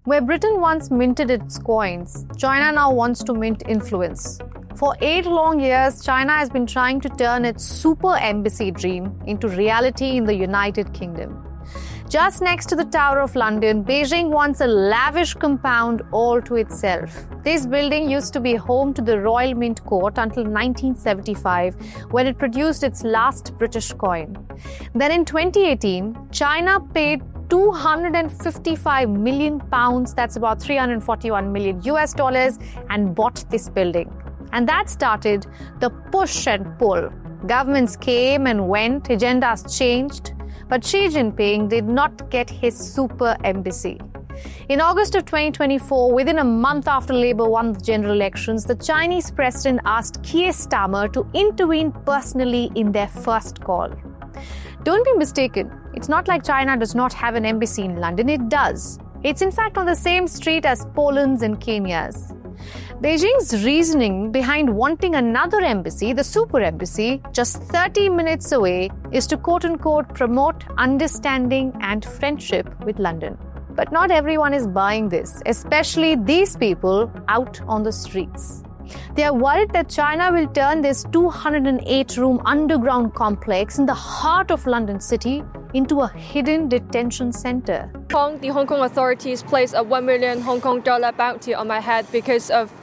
Where Britain once minted its coins, China now wants to mint influence. For 8 long years, China has been trying to turn its super embassy dream into reality in the United Kingdom. Just next to the Tower of London, Beijing wants a lavish compound all to itself. This building used to be home to the Royal Mint Court until 1975, when it produced its last British coin. Then in 2018, China paid 255 million pounds, that's about 341 million US dollars, and bought this building. And that started the push and pull. Governments came and went, agendas changed, but Xi Jinping did not get his super embassy. In August of 2024, within a month after Labour won the general elections, the Chinese president asked Keir Starmer to intervene personally in their first call. Don't be mistaken, it's not like China does not have an embassy in London, it does. It's in fact on the same street as Poland's and Kenya's. Beijing's reasoning behind wanting another embassy, the super embassy, just 30 minutes away, is to quote-unquote promote understanding and friendship with London. But not everyone is buying this, especially these people out on the streets. They are worried that China will turn this 208-room underground complex in the heart of London City into a hidden detention center. The Hong Kong authorities placed a 1 million Hong Kong dollar bounty on my head because of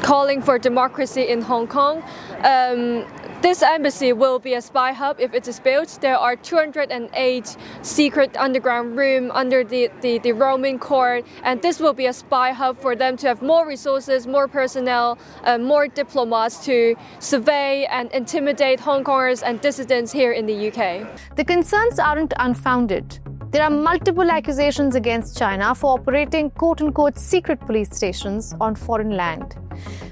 calling for democracy in Hong Kong. This embassy will be a spy hub if it is built. There are 208 secret underground rooms under the Roman court, and this will be a spy hub for them to have more resources, more personnel, more diplomats to survey and intimidate Hong Kongers and dissidents here in the UK. The concerns aren't unfounded. There are multiple accusations against China for operating quote-unquote secret police stations on foreign land.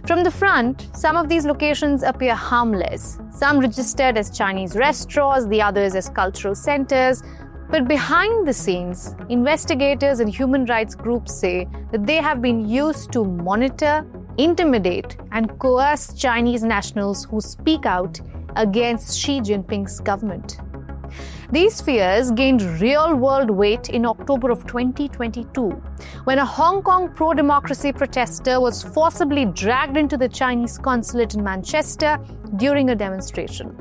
From the front, some of these locations appear harmless, some registered as Chinese restaurants, the others as cultural centers. But behind the scenes, investigators and human rights groups say that they have been used to monitor, intimidate, and coerce Chinese nationals who speak out against Xi Jinping's government. These fears gained real-world weight in October of 2022, when a Hong Kong pro-democracy protester was forcibly dragged into the Chinese consulate in Manchester during a demonstration.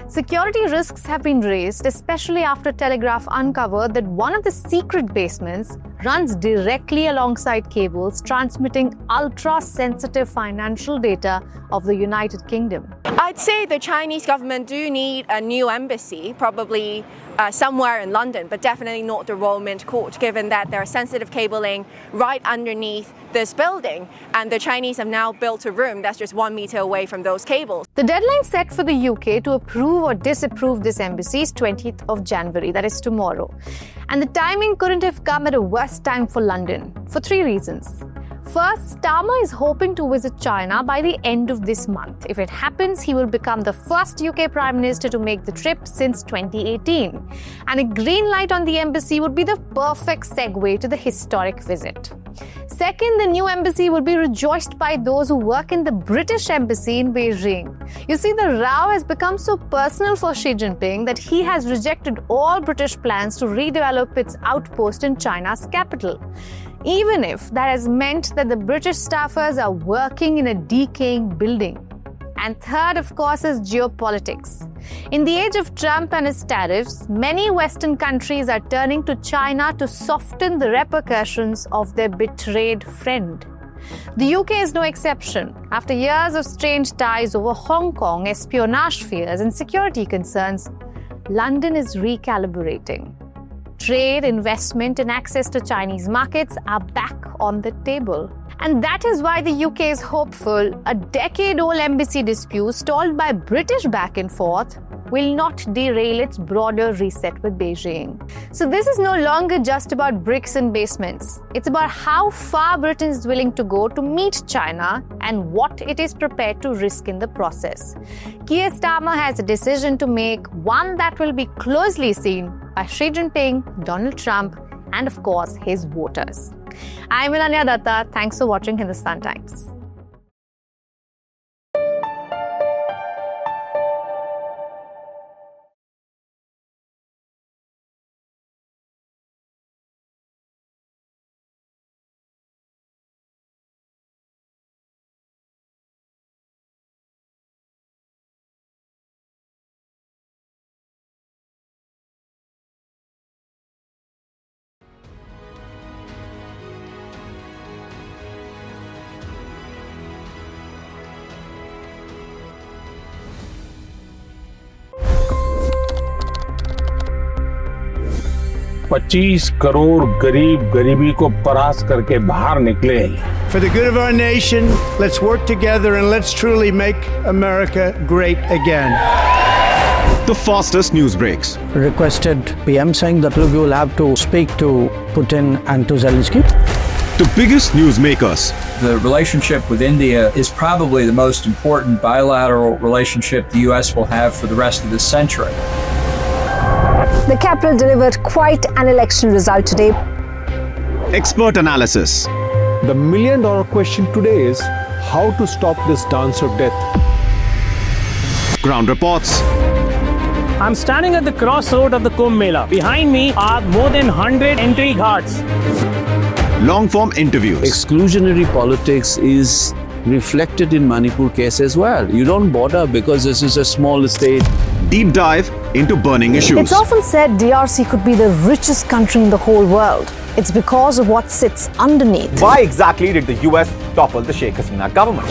Security risks have been raised, especially after Telegraph uncovered that one of the secret basements runs directly alongside cables transmitting ultra-sensitive financial data of the United Kingdom. I'd say the Chinese government do need a new embassy, probably somewhere in London, but definitely not the Royal Mint Court, given that there are sensitive cabling right underneath this building, and the Chinese have now built a room that's just 1 meter away from those cables. The deadline set for the UK to approve or disapprove this embassy is 20th of January, that is tomorrow. And the timing couldn't have come at a worse time for London, for 3 reasons. First, Starmer is hoping to visit China by the end of this month. If it happens, he will become the first UK Prime Minister to make the trip since 2018. And a green light on the embassy would be the perfect segue to the historic visit. Second, the new embassy will be rejoiced by those who work in the British embassy in Beijing. You see, the row has become so personal for Xi Jinping that he has rejected all British plans to redevelop its outpost in China's capital, even if that has meant that the British staffers are working in a decaying building. And third, of course, is geopolitics. In the age of Trump and his tariffs, many Western countries are turning to China to soften the repercussions of their betrayed friend. The UK is no exception. After years of strained ties over Hong Kong, espionage fears, and security concerns, London is recalibrating. Trade, investment, and access to Chinese markets are back on the table. And that is why the UK is hopeful a decade-old embassy dispute stalled by British back and forth will not derail its broader reset with Beijing. So this is no longer just about bricks and basements. It's about how far Britain is willing to go to meet China and what it is prepared to risk in the process. Keir Starmer has a decision to make, one that will be closely seen by Xi Jinping, Donald Trump, and of course his voters. I'm Ananya Datta. Thanks for watching Hindustan Times. 25 crore गरीब गरीबी को परास्त करके बाहर निकले। For the good of our nation, let's work together and let's truly make America great again. The fastest news breaks. Requested PM saying that look, you will have to speak to Putin and to Zelensky. The biggest newsmakers. The relationship with India is probably the most important bilateral relationship the US will have for the rest of this century. The capital delivered quite an election result today. Expert analysis. The million-dollar question today is how to stop this dance of death. Ground reports. I'm standing at the crossroad of the Kumbh Mela. Behind me are more than 100 entry ghats. Long-form interviews. Exclusionary politics is reflected in Manipur case as well. You don't bother because this is a small state. Deep dive into burning issues. It's often said DRC could be the richest country in the whole world. It's because of what sits underneath. Why exactly did the US topple the Sheikh Hasina government?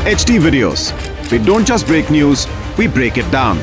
HT videos. We don't just break news, we break it down.